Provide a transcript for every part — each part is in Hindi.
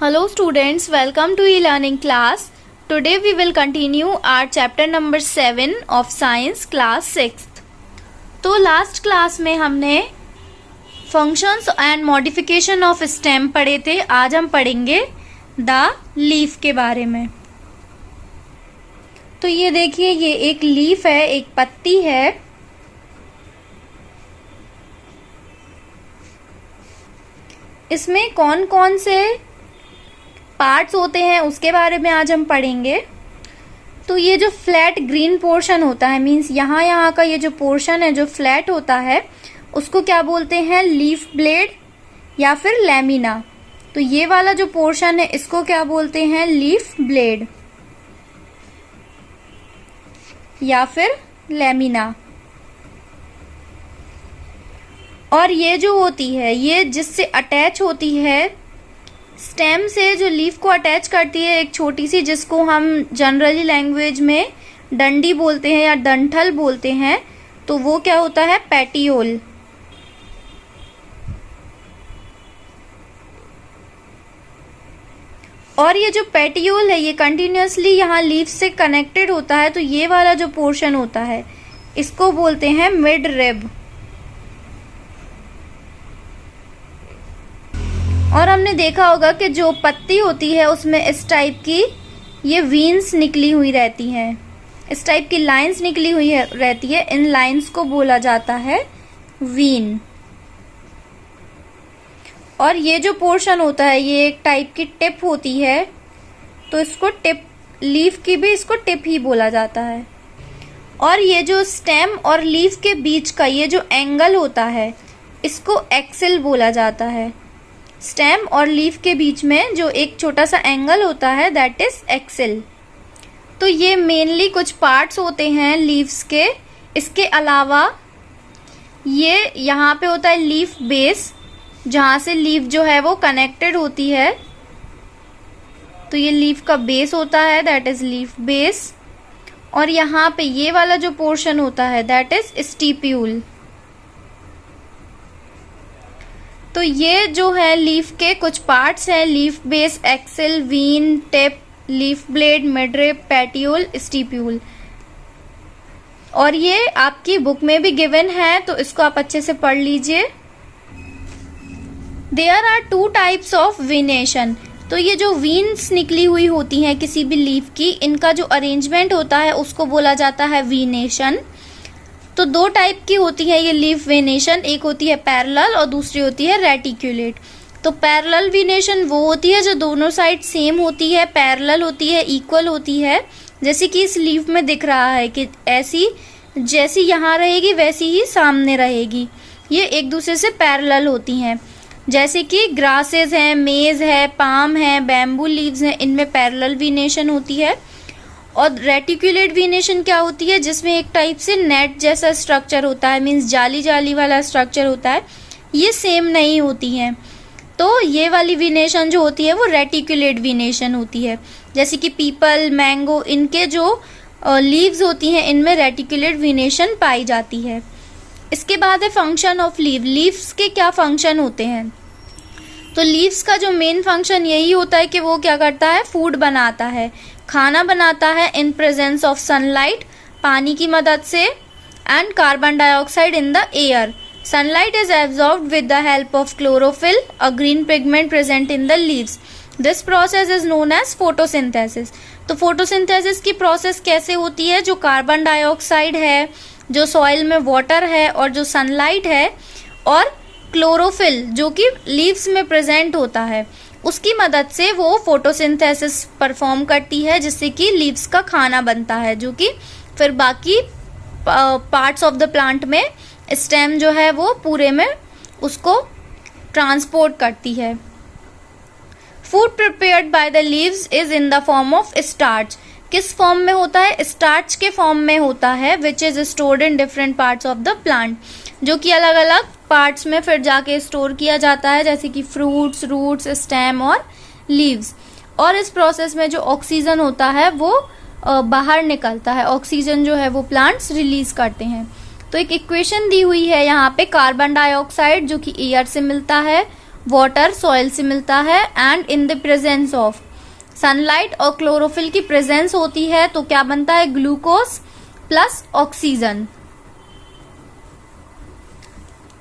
Hello students, welcome to e-learning class. Today we will continue our chapter number 7 of science class 6th. तो लास्ट क्लास में हमने functions and modification of stem पढ़े थे. आज हम पढ़ेंगे द लीफ के बारे में. तो ये देखिए, ये एक लीफ है, एक पत्ती है. इसमें कौन कौन से पार्ट्स होते हैं उसके बारे में आज हम पढ़ेंगे. तो ये जो फ्लैट ग्रीन पोर्शन होता है, मीन्स यहाँ का ये जो पोर्शन है जो फ्लैट होता है, उसको क्या बोलते हैं? लीफ ब्लेड या फिर लैमिना. तो ये वाला जो पोर्शन है इसको क्या बोलते हैं? लीफ ब्लेड या फिर लैमिना. और ये जो होती है, ये जिससे अटैच होती है, स्टेम से जो लीफ को अटैच करती है, एक छोटी सी, जिसको हम जनरली लैंग्वेज में डंडी बोलते हैं या डंठल बोलते हैं, तो वो क्या होता है? पेटियोल. और ये जो पेटियोल है ये कंटिन्यूअसली यहाँ लीफ से कनेक्टेड होता है. तो ये वाला जो पोर्शन होता है इसको बोलते हैं मिड रिब. और हमने देखा होगा कि जो पत्ती होती है उसमें इस टाइप की ये वीन्स निकली हुई रहती हैं, इस टाइप की लाइंस निकली हुई रहती है. इन लाइंस को बोला जाता है वीन. और ये जो पोर्शन होता है ये एक टाइप की टिप होती है, तो इसको टिप, लीफ की भी इसको टिप ही बोला जाता है. और ये जो स्टेम और लीफ के बीच का ये जो एंगल होता है इसको एक्सिल बोला जाता है. स्टेम और लीफ के बीच में जो एक छोटा सा एंगल होता है दैट इज एक्सिल. तो ये मेनली कुछ पार्ट्स होते हैं लीव्स के. इसके अलावा ये यहाँ पे होता है लीफ बेस, जहाँ से लीफ जो है वो कनेक्टेड होती है. तो ये लीफ का बेस होता है दैट इज लीफ बेस. और यहाँ पे ये वाला जो पोर्शन होता है दैट इज स्टिप्यूल. तो ये जो है लीफ के कुछ पार्ट्स हैं: leaf base, axil, vein, tip, leaf blade, midrib, petiole, stipule. और ये आपकी बुक में भी गिवन है, तो इसको आप अच्छे से पढ़ लीजिए. There are two types of venation. तो ये जो वीन्स निकली हुई होती हैं किसी भी लीफ की, इनका जो अरेंजमेंट होता है उसको बोला जाता है वीनेशन. तो दो टाइप की होती है ये लीफ वेनेशन, एक होती है पैरेलल और दूसरी होती है रेटिकुलेट. तो पैरेलल वेनेशन वो होती है जो दोनों साइड सेम होती है, पैरेलल होती है, इक्वल होती है. जैसे कि इस लीफ में दिख रहा है कि ऐसी जैसी यहाँ रहेगी वैसी ही सामने रहेगी. ये एक दूसरे से पैरेलल होती हैं. जैसे कि ग्रासेस हैं, मेज है, पाम है, बैम्बू लीव्स हैं, इनमें पैरेलल वेनेशन होती है. और रेटिकुलेट वेनेशन क्या होती है? जिसमें एक टाइप से नेट जैसा स्ट्रक्चर होता है, मीन्स जाली जाली वाला स्ट्रक्चर होता है. ये सेम नहीं होती हैं. तो ये वाली वेनेशन जो होती है वो रेटिकुलेट वेनेशन होती है. जैसे कि पीपल, मैंगो, इनके जो लीव्स होती हैं इनमें रेटिकुलेट वेनेशन पाई जाती है. इसके बाद है फंक्शन ऑफ लीव. लीव्स के क्या फंक्शन होते हैं? तो लीव्स का जो मेन फंक्शन यही होता है कि वो क्या करता है? फूड बनाता है, खाना बनाता है इन प्रेजेंस ऑफ सनलाइट, पानी की मदद से, and carbon dioxide in the air. Sunlight is absorbed with the help of chlorophyll, a green pigment present in the leaves. This process is known as photosynthesis. तो फोटोसिंथेसिस की प्रोसेस कैसे होती है? जो कार्बन डाइऑक्साइड है, जो सॉइल में वाटर है, और जो सनलाइट है, और क्लोरोफिल जो कि लीव्स में प्रेजेंट होता है, उसकी मदद से वो फोटोसिंथेसिस परफॉर्म करती है, जिससे कि लीव्स का खाना बनता है, जो कि फिर बाकी पार्ट्स ऑफ द प्लांट में स्टेम जो है वो पूरे में उसको ट्रांसपोर्ट करती है. Food prepared by the leaves is in the form of starch. किस फॉर्म में होता है? स्टार्च के फॉर्म में होता है, which is stored in different parts of the plant, जो कि अलग अलग पार्ट्स में फिर जाके स्टोर किया जाता है, जैसे कि फ्रूट्स, रूट्स, स्टेम और लीव्स. और इस प्रोसेस में जो ऑक्सीजन होता है वो बाहर निकलता है. ऑक्सीजन जो है वो प्लांट्स रिलीज करते हैं. तो एक इक्वेशन दी हुई है यहाँ पे, कार्बन डाइऑक्साइड जो कि एयर से मिलता है वाटर सॉइल से मिलता है, and in the presence of sunlight और क्लोरोफिल की प्रेजेंस होती है तो क्या बनता है, ग्लूकोज प्लस ऑक्सीजन।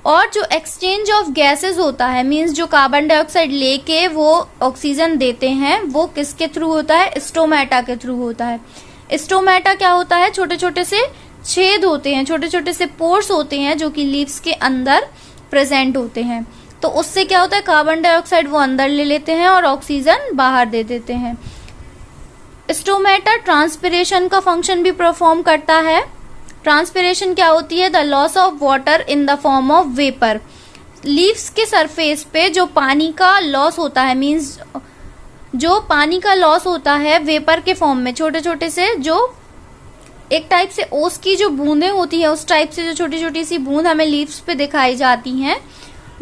और जो एक्सचेंज ऑफ गैसेस होता है, मींस जो कार्बन डाइऑक्साइड लेके वो ऑक्सीजन देते हैं, वो किसके थ्रू होता है, स्टोमेटा के थ्रू होता है। स्टोमेटा क्या होता है, छोटे छोटे से छेद होते हैं, छोटे छोटे से पोर्स होते हैं जो कि लीव्स के अंदर प्रेजेंट होते हैं। तो उससे क्या होता है, कार्बन डाइऑक्साइड वो अंदर ले लेते हैं और ऑक्सीजन बाहर दे देते हैं। स्टोमेटा ट्रांसपिरेशन का फंक्शन भी परफॉर्म करता है। ट्रांसपिरेशन क्या होती है, the loss of water in the form of vapour. Leaves के सरफेस पे जो पानी का लॉस होता है, मींस जो पानी का लॉस होता है वेपर के फॉर्म में, छोटे छोटे से जो एक टाइप से ओस की जो बूंदें होती है, उस टाइप से जो छोटी छोटी सी बूंद हमें लीव्स पे दिखाई जाती हैं,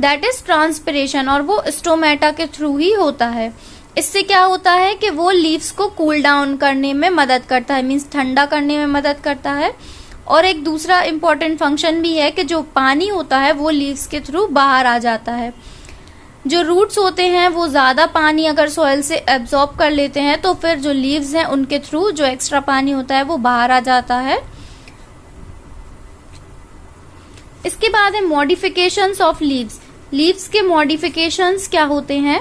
दैट इज ट्रांसपिरेशन, और वो स्टोमेटा के थ्रू ही होता है। इससे क्या होता है कि वो लीव्स को कूल डाउन करने में मदद करता है, मींस ठंडा करने में मदद करता है। और एक दूसरा इम्पॉर्टेंट फंक्शन भी है कि जो पानी होता है वो लीव्स के थ्रू बाहर आ जाता है। जो रूट्स होते हैं वो ज्यादा पानी अगर सॉइल से एब्जॉर्ब कर लेते हैं तो फिर जो लीव्स हैं उनके थ्रू जो एक्स्ट्रा पानी होता है वो बाहर आ जाता है। इसके बाद है मॉडिफिकेशंस ऑफ लीव्स। लीव्स के मॉडिफिकेशंस क्या होते हैं,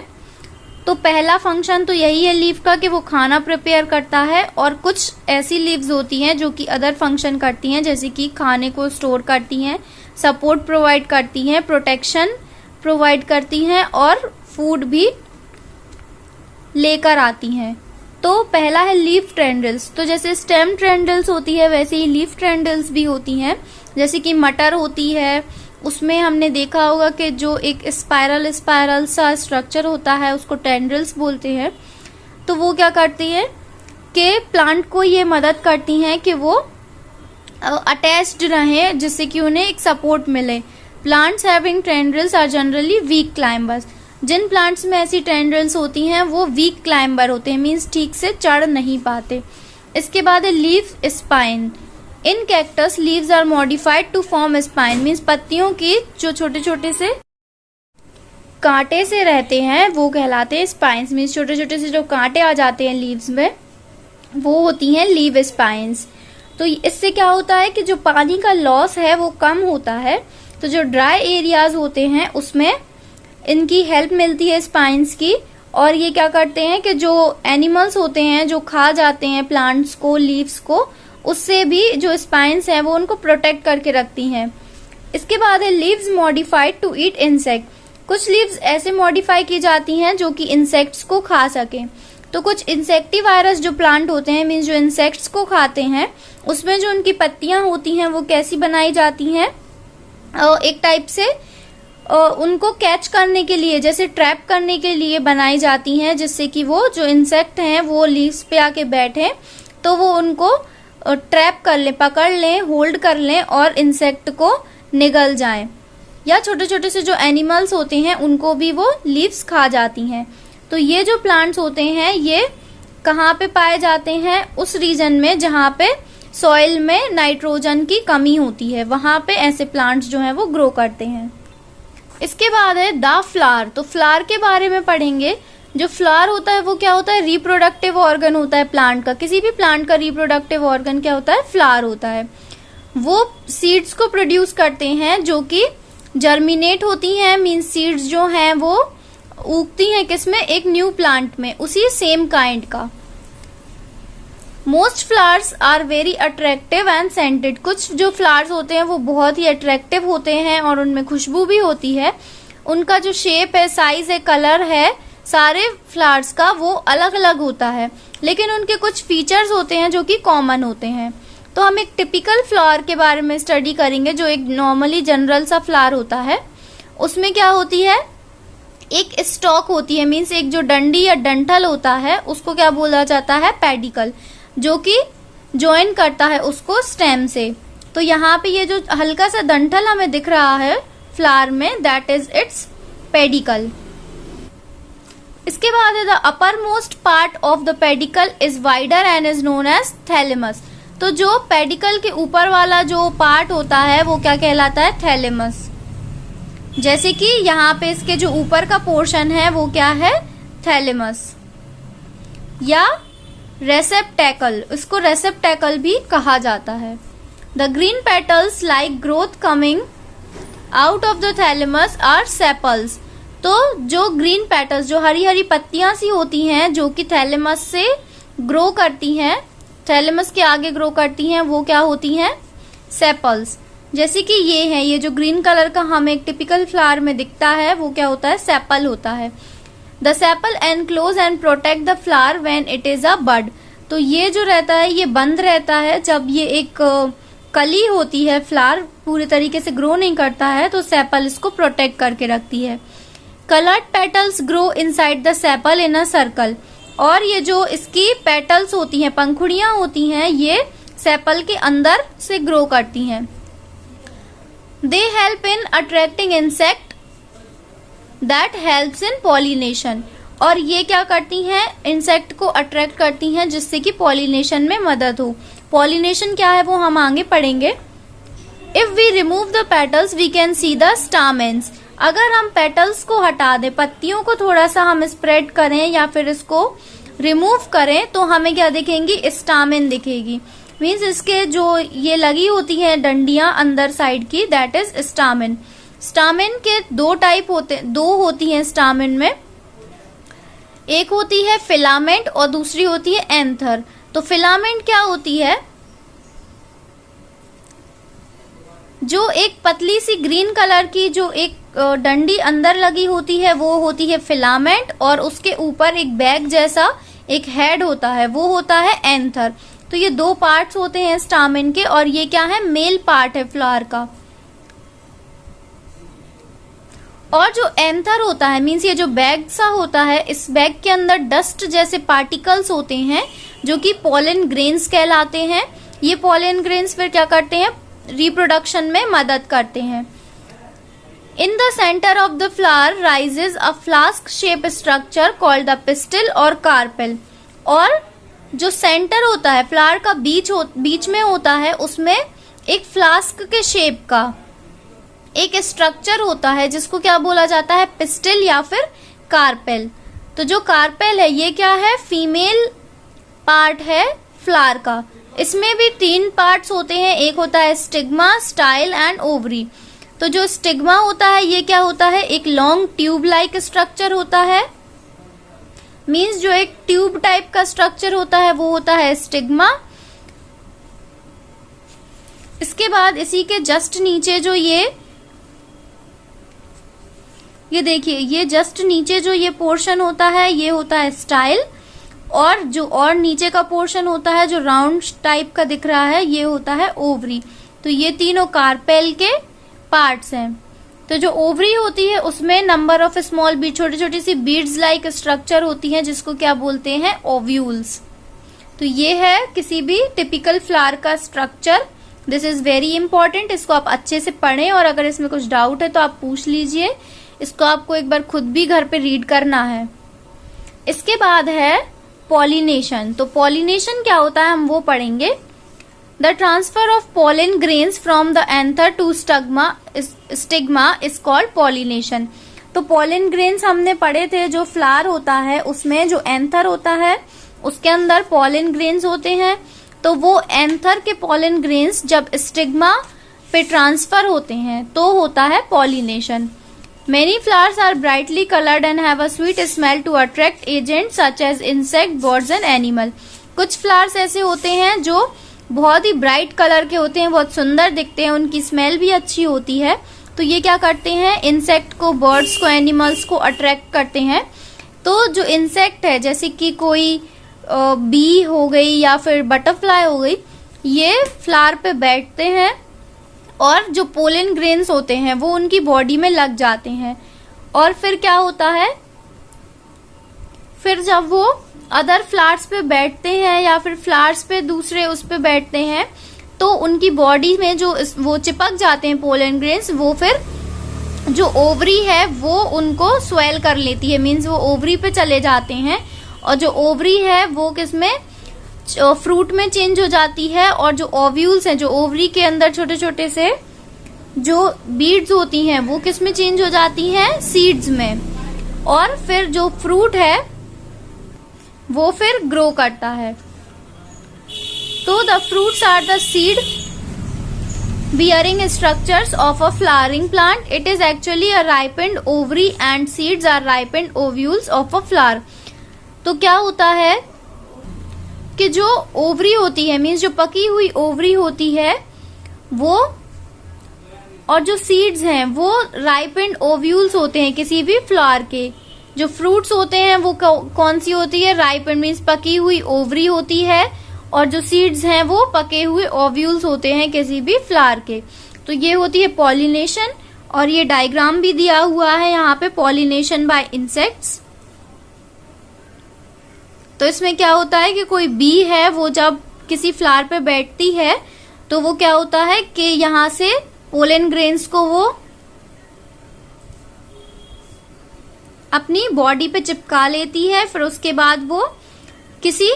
तो पहला फंक्शन तो यही है लीव का कि वो खाना प्रिपेयर करता है, और कुछ ऐसी लीव्स होती हैं जो कि अदर फंक्शन करती हैं, जैसे कि खाने को स्टोर करती हैं, सपोर्ट प्रोवाइड करती हैं, प्रोटेक्शन प्रोवाइड करती हैं और फूड भी लेकर आती हैं। तो पहला है लीफ ट्रेंडल्स। तो जैसे स्टेम ट्रेंडल्स होती है वैसे ही लीफ ट्रेंडल्स भी होती हैं। जैसे कि मटर होती है, उसमें हमने देखा होगा कि जो एक स्पाइरल सा स्ट्रक्चर होता है उसको टेंड्रिल्स बोलते हैं। तो वो क्या करती है कि प्लांट को ये मदद करती हैं कि वो अटैच्ड रहें, जिससे कि उन्हें एक सपोर्ट मिले। Plants having tendrils are generally weak climbers. जिन प्लांट्स में ऐसी टेंड्रिल्स होती हैं वो वीक क्लाइंबर होते हैं, मीन्स ठीक से चढ़ नहीं पाते। इसके बाद है leaf spine. In cactus leaves are modified to form spine, means पत्तियों की जो छोटे छोटे से कांटे से रहते हैं वो कहलाते हैं स्पाइन्स, मीन्स छोटे छोटे से जो कांटे आ जाते हैं लीव्स में वो होती हैं लीव स्पाइन्स। तो इससे क्या होता है कि जो पानी का लॉस है वो कम होता है, तो जो ड्राई एरियाज होते हैं उसमें इनकी हेल्प मिलती है स्पाइन्स की। और ये क्या करते हैं कि जो एनिमल्स होते हैं जो खा जाते हैं प्लांट्स को, लीव्स को, उससे भी जो स्पाइन्स हैं वो उनको प्रोटेक्ट करके रखती हैं। इसके बाद है leaves modified to eat insect. कुछ लीव्स ऐसे मॉडिफाई की जाती हैं जो कि इंसेक्ट्स को खा सके। तो कुछ इंसेक्टिवायरस जो प्लांट होते हैं, मीन्स जो इंसेक्ट्स को खाते हैं, उसमें जो उनकी पत्तियां होती हैं वो कैसी बनाई जाती हैं, एक टाइप से उनको कैच करने के लिए, जैसे ट्रैप करने के लिए बनाई जाती हैं, जिससे कि वो जो इंसेक्ट हैं वो लीव्स पे आके बैठे तो वो उनको ट्रैप कर लें, पकड़ लें, होल्ड कर लें और इंसेक्ट को निगल जाएं। या छोटे छोटे से जो एनिमल्स होते हैं उनको भी वो लीव्स खा जाती हैं। तो ये जो प्लांट्स होते हैं ये कहाँ पे पाए जाते हैं, उस रीजन में जहाँ पे सॉइल में नाइट्रोजन की कमी होती है, वहां पे ऐसे प्लांट्स जो हैं वो ग्रो करते हैं। इसके बाद है द फ्लावर। तो फ्लावर के बारे में पढ़ेंगे। जो फ्लावर होता है वो क्या होता है, रिप्रोडक्टिव ऑर्गन होता है प्लांट का। किसी भी प्लांट का रिप्रोडक्टिव ऑर्गन क्या होता है, फ्लावर होता है। वो सीड्स को प्रोड्यूस करते हैं जो कि जर्मिनेट होती हैं, मींस सीड्स जो हैं वो उगती हैं किसमें, एक न्यू प्लांट में, उसी सेम काइंड का। Most flowers are very attractive and scented. कुछ जो फ्लावर्स होते हैं वो बहुत ही अट्रैक्टिव होते हैं और उनमें खुशबू भी होती है। उनका जो शेप है, साइज है, कलर है, सारे फ्लावर्स का वो अलग अलग होता है, लेकिन उनके कुछ फीचर्स होते हैं जो कि कॉमन होते हैं। तो हम एक टिपिकल फ्लावर के बारे में स्टडी करेंगे, जो एक नॉर्मली जनरल सा फ्लावर होता है। उसमें क्या होती है, एक स्टॉक होती है, मीन्स एक जो डंडी या डंठल होता है उसको क्या बोला जाता है, पेडिकल, जो कि ज्वाइन करता है उसको स्टेम से। तो यहाँ पे ये जो हल्का सा डंठल हमें दिख रहा है फ्लावर में, दैट इज इट्स पेडिकल। इसके बाद है the upper most part of the pedicel is wider and is known as thalamus. तो जो पेडिकल के ऊपर वाला जो पार्ट होता है वो क्या कहलाता है, थैलेमस। जैसे कि यहाँ पे इसके जो ऊपर का पोर्शन है वो क्या है, थैलेमस या रेसेप्टेकल, इसको रेसेप्टेकल भी कहा जाता है। The green petals like growth coming out of the thalamus are sepals. तो जो ग्रीन पेटल्स, जो हरी हरी पत्तियां सी होती हैं जो कि थैलेमस से ग्रो करती हैं, थैलेमस के आगे ग्रो करती हैं, वो क्या होती हैं, सेपल्स। जैसे कि ये है, ये जो ग्रीन कलर का हमें एक टिपिकल फ्लावर में दिखता है वो क्या होता है, सेपल होता है। The sepal enclose and protect the flower when it is a bud. तो ये जो रहता है ये बंद रहता है जब ये एक कली होती है, फ्लावर पूरी तरीके से ग्रो नहीं करता है, तो सेपल इसको प्रोटेक्ट करके रखती है। Coloured petals grow inside the sepal in a circle. और ये जो इसकी पेटल्स होती हैं, पंखुड़ियां होती हैं, ये सेपल के अंदर से ग्रो करती हैं। They help in attracting insect that helps in pollination. और ये क्या करती हैं, इंसेक्ट को अट्रैक्ट करती हैं जिससे कि पॉलिनेशन में मदद हो। पॉलिनेशन क्या है वो हम आगे पढ़ेंगे। If we remove the petals we can see the stamens. अगर हम पेटल्स को हटा दें, पत्तियों को थोड़ा सा हम स्प्रेड करें या फिर इसको रिमूव करें, तो हमें क्या दिखेंगी, स्टामेन दिखेगी। मीन्स इसके जो ये लगी होती है डंडियां अंदर साइड की, दैट इज स्टामेन। स्टामेन के दो होती हैं स्टामेन में, एक होती है फिलामेंट और दूसरी होती है एंथर। तो फिलामेंट क्या होती है, जो एक पतली सी ग्रीन कलर की जो एक डंडी अंदर लगी होती है वो होती है फिलामेंट, और उसके ऊपर एक बैग जैसा एक हेड होता है वो होता है एंथर। तो ये दो पार्ट्स होते हैं स्टामेन के, और ये क्या है, मेल पार्ट है फ्लावर का। और जो एंथर होता है, मीन्स ये जो बैग सा होता है, इस बैग के अंदर डस्ट जैसे पार्टिकल्स होते हैं जो कि पोलन ग्रेन्स कहलाते हैं। ये पोलन ग्रेन्स फिर क्या करते हैं, रिप्रोडक्शन में मदद करते हैं। In the centre of the flower rises a flask shape structure called the pistil और कार्पेल। और जो सेंटर होता है, फ्लावर का बीच में होता है, उसमें एक फ्लास्क के शेप का एक स्ट्रक्चर होता है जिसको क्या बोला जाता है, पिस्टिल या फिर कार्पेल। तो जो कार्पेल है ये क्या है, फीमेल पार्ट है फ्लावर का। इसमें भी 3 पार्ट्स होते हैं, एक होता है स्टिग्मा, स्टाइल एंड ओवरी। तो जो स्टिग्मा होता है ये क्या होता है, एक लॉन्ग ट्यूब लाइक स्ट्रक्चर होता है। मीन्स जो एक ट्यूब टाइप का स्ट्रक्चर होता है वो होता है स्टिग्मा। इसके बाद इसी के जस्ट नीचे जो ये देखिए, ये जस्ट नीचे जो ये पोर्शन होता है ये होता है स्टाइल, और जो और नीचे का पोर्शन होता है जो राउंड टाइप का दिख रहा है ये होता है ओवरी। तो ये तीनों कार्पेल के पार्ट्स हैं। तो जो ओवरी होती है उसमें नंबर ऑफ स्मॉल बीड, छोटी छोटी सी बीड्स लाइक स्ट्रक्चर होती हैं जिसको क्या बोलते हैं, ओव्यूल्स। तो ये है किसी भी टिपिकल फ्लावर का structure. This is very important, इसको आप अच्छे से पढ़ें और अगर इसमें कुछ डाउट है तो आप पूछ लीजिए। इसको आपको एक बार खुद भी घर पे रीड करना है। इसके बाद है पॉलिनेशन। तो पॉलिनेशन क्या होता है हम वो पढ़ेंगे। The transfer of pollen grains from the anther to stigma is called pollination. तो पोलन ग्रेन्स हमने पढ़े थे, जो फ्लावर होता है उसमें जो एंथर होता है उसके अंदर पोलन ग्रेन्स होते हैं। तो वो एंथर के पोलन ग्रेन्स जब स्टिग्मा पे ट्रांसफर होते हैं तो होता है pollination. Many flowers are brightly colored and have a sweet smell to attract agents such as insect, birds and animal. कुछ फ्लावर्स ऐसे होते हैं जो बहुत ही ब्राइट कलर के होते हैं, बहुत सुंदर दिखते हैं, उनकी स्मेल भी अच्छी होती है। तो ये क्या करते हैं, इंसेक्ट को, बर्ड्स को, एनिमल्स को अट्रैक्ट करते हैं। तो जो इंसेक्ट है जैसे कि कोई बी हो गई या फिर बटरफ्लाई हो गई, ये फ्लावर पे बैठते हैं और जो पोलन ग्रेन्स होते हैं वो उनकी बॉडी में लग जाते हैं। और फिर क्या होता है, फिर जब वो अदर फ्लावर्स पे बैठते हैं या फिर फ्लावर्स पे दूसरे उस पे बैठते हैं तो उनकी बॉडी में जो वो चिपक जाते हैं पोलन ग्रेन्स, वो फिर जो ओवरी है वो उनको स्वेल कर लेती है। मीन्स वो ओवरी पे चले जाते हैं और जो ओवरी है वो किसमें, फ्रूट में चेंज हो जाती है। और जो ओव्यूल्स हैं, जो ओवरी के अंदर छोटे छोटे से जो बीड्स होती हैं वो किस में चेंज हो जाती हैं, सीड्स में, और फिर जो फ्रूट है वो फिर ग्रो करता है। तो the fruits are the seed bearing structures of a flowering plant. It is actually a ripened ovary and seeds are ripened ovules of a flower. तो क्या होता है कि जो ओवरी होती है, मीन्स जो पकी हुई ओवरी होती है वो, और जो सीड्स हैं वो राइपेंड ओव्यूल्स होते हैं किसी भी फ्लावर के। जो फ्रूट्स होते हैं वो कौन सी होती है, राइपेंड मीन्स पकी हुई ओवरी होती है, और जो सीड्स हैं वो पके हुए ओव्यूल्स होते हैं किसी भी फ्लावर के। तो ये होती है पॉलिनेशन, और ये डायग्राम भी दिया हुआ है यहाँ पे, पॉलिनेशन बाय इंसेक्ट्स। तो इसमें क्या होता है कि कोई बी है वो जब किसी फ्लावर पे बैठती है तो वो क्या होता है कि यहाँ से पोलन ग्रेन्स को वो अपनी बॉडी पे चिपका लेती है, फिर उसके बाद वो किसी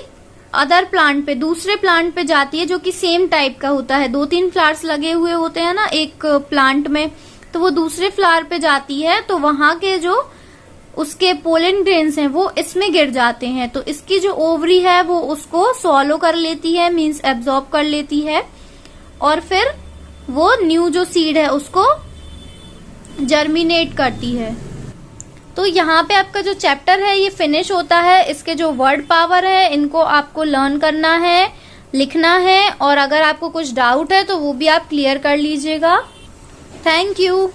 अदर प्लांट पे, दूसरे प्लांट पे जाती है जो कि सेम टाइप का होता है। 2-3 फ्लावर्स लगे हुए होते हैं ना एक प्लांट में, तो वो दूसरे फ्लावर पे जाती है तो वहां के जो उसके पोलन ग्रेन्स हैं वो इसमें गिर जाते हैं। तो इसकी जो ओवरी है वो उसको सॉलो कर लेती है, मीन्स एब्जॉर्ब कर लेती है, और फिर वो न्यू जो सीड है उसको जर्मिनेट करती है। तो यहाँ पे आपका जो चैप्टर है ये फिनिश होता है। इसके जो वर्ड पावर है इनको आपको लर्न करना है, लिखना है, और अगर आपको कुछ डाउट है तो वो भी आप क्लियर कर लीजिएगा। Thank you.